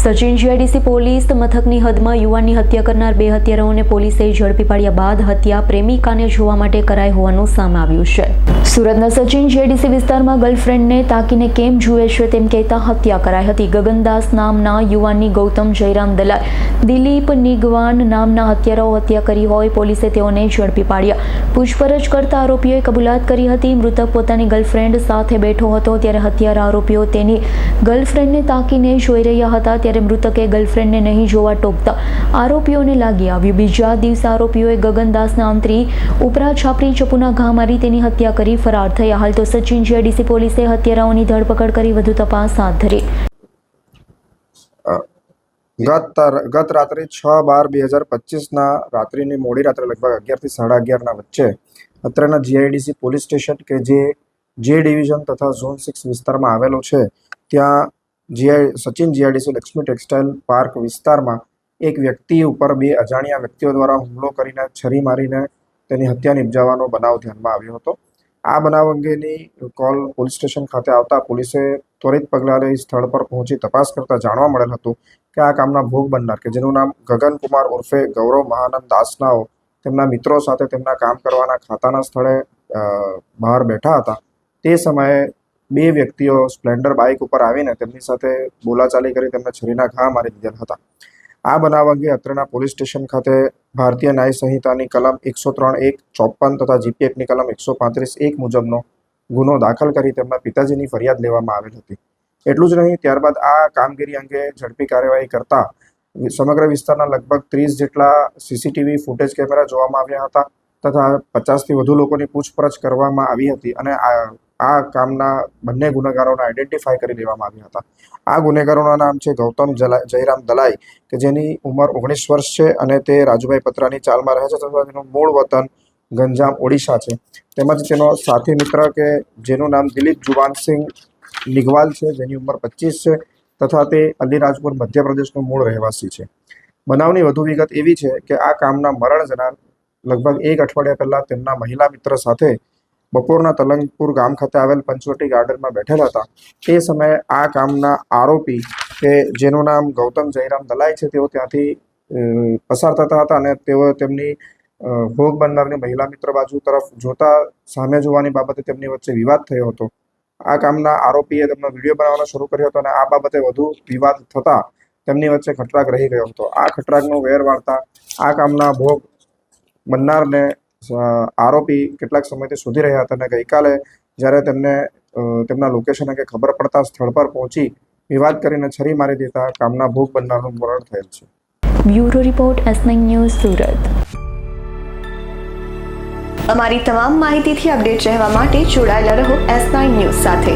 Sachin GIDC police મથકની હદમાં યુવાનની હત્યા કરનાર બે હત્યારાઓને પોલીસે ઝડપી પાડ્યા બાદ હત્યા પ્રેમિકાને જોવા માટે કરાઈ હોવાનું સામે આવ્યું છે। સુરતના સચિન જીઆઈડીસી વિસ્તારમાં ગર્લફ્રેન્ડને તાકીને કેમ જુએ છે તેમ કહેતા હત્યા કરાઈ હતી। ગગનદાસ નામના યુવાનની ગૌતમ જયરામ દલાઈ, દિલીપ નિગવાન નામના હત્યારાઓ હત્યા કરી હોય પોલીસે તેઓને ઝડપી પાડ્યા। પૂછપરછ કરતા આરોપીઓએ કબૂલાત કરી હતી। મૃતક પોતાની ગર્લફ્રેન્ડ સાથે બેઠો હતો ત્યારે હત્યારા આરોપીઓ તેની ગર્લફ્રેન્ડને તાકીને જોઈ રહ્યા હતા ત્યારે મૃતકે ગર્લફ્રેન્ડને નહીં જોવા ટોકતા આરોપીઓને લાગી આવ્યું। બીજા દિવસે આરોપીઓએ ગગનદાસના અંતરી ઉપરા છાપરી ચપ્પુના ઘા મારી તેની હત્યા કરી ફરાર થયા। હાલ તો સચિન જીઆઈડીસી પોલીસે હત્યારાઓની ધરપકડ કરી વધુ તપાસ હાથ ધરી। ગત રાત્રે 6/12/2025 રાત્રિની મોડી રાત્રે લગભગ 11 થી 11:30 વચ્ચે અત્રેના જીઆઈડીસી પોલીસ સ્ટેશન કે જે ડિવિઝન તથા ઝોન 6 વિસ્તારમાં આવેલો છે ત્યાં Sachin GIDC Lakshmi textile park વિસ્તારમાં એક વ્યક્તિ ઉપર બે અજાણ્યા વ્યક્તિઓ દ્વારા હુમલો કરીને છરી મારીને તેની હત્યા નિપજાવવાનો બનાવ ધ્યાનમાં આવ્યો હતો। આ બનાવ અંગેની કોલ પોલીસ સ્ટેશન ખાતે આવતા પોલીસે ત્વરિત પગલાં લઈ સ્થળ પર પહોંચી તપાસ કરતા જાણવા મળેલ હતું કે આ કામના ભોગ બનનાર કે જેનું નામ ગગનકુમાર ઉર્ફે ગૌરવ મહાનંદ દાસનાઓ તેમના મિત્રો સાથે તેમના કામ કરવાના ખાતાના સ્થળે બહાર બેઠા હતા। તે સમયે બે વ્યક્તિઓ સ્પ્લેન્ડર બાઇક ઉપર આવીને તેમની સાથે બોલાચાલી કરી તેમને છરીના ઘા મારી દીધેલ હતા। આ બનાવ અંગે અત્રેના પોલીસ સ્ટેશન ખાતે ભારતીય ન્યાય સંહિતાની કલમ 103(1)54 તથા જીપી એક્ટની કલમ 135(1) મુજબનો ગુનો દાખલ કરી તેમના પિતાજીની ફરિયાદ લેવામાં આવેલ હતી। એટલું જ નહીં, ત્યારબાદ આ કામગીરી અંગે ઝડપી કાર્યવાહી કરતા સમગ્ર વિસ્તારના લગભગ 30 જેટલા સીસીટીવી ફૂટેજ કેમેરા જોવામાં આવ્યા હતા તથા 50થી વધુ લોકોની પૂછપરછ કરવામાં આવી હતી અને આ કામના બંને ગુનેગારોને આઈડેન્ટિફાઈ કરી લેવામાં આવ્યા હતા। આ ગુનેગારોના નામ છે ગૌતમ જયરામ દલાઈ કે જેની ઉંમર 19 વર્ષ છે અને તે રાજુભાઈ પત્રાની ચાલમાં રહે છે તથા તેનું મૂળ વતન ગંજામ ઓડિશા છે। તેમજ તેનો સાથી મિત્ર કે જેનું નામ દિલીપ જુવાનસિંહ નિગવાલ છે જેની ઉંમર 25 છે તથા તે અલીરાજપુર મધ્યપ્રદેશનો મૂળ રહેવાસી છે। બનાવની વધુ વિગત એવી છે કે આ કામના મરણ જનાર લગભગ 1 અઠવાડિયા પહેલાં તેમના મહિલા મિત્ર સાથે બપોરના તલંગપુર ગામ ખાતે આવેલ પંચવટી ગાર્ડનમાં બેઠેલા હતા। તે સમયે આ કામના આરોપી કે જેનું નામ ગૌતમ જયરામ દલાઈ છે તેઓ ત્યાંથી પસાર થતા હતા અને તેઓ તેમની ભોગ બનનારની મહિલા મિત્ર બાજુ તરફ જોતા સામે જોવાની બાબતે તેમની વચ્ચે વિવાદ થયો હતો। આ કામના આરોપીએ તેમનો વિડીયો બનાવવાનો શરૂ કર્યો હતો અને આ બાબતે વધુ વિવાદ થતા તેમની વચ્ચે ખટરાગ રહી ગયો હતો। આ ખટરાગનો વેર વાળતા આ કામના ભોગ બનનારને આરોપી કેટલાક સમયથી શોધી રહ્યા હતા અને ગઈકાલે જ્યારે તેમને તેમના લોકેશન અંગે ખબર પડતા સ્થળ પર પહોંચી વિવાદ કરીને છરી મારી દેતા કામના ભોગ બનનારનું મરણ થયેલ છે। Bureau report S9 news Surat. અમારી તમામ માહિતીથી અપડેટ રહેવા માટે જોડાયેલા રહો S9 ન્યૂઝ સાથે।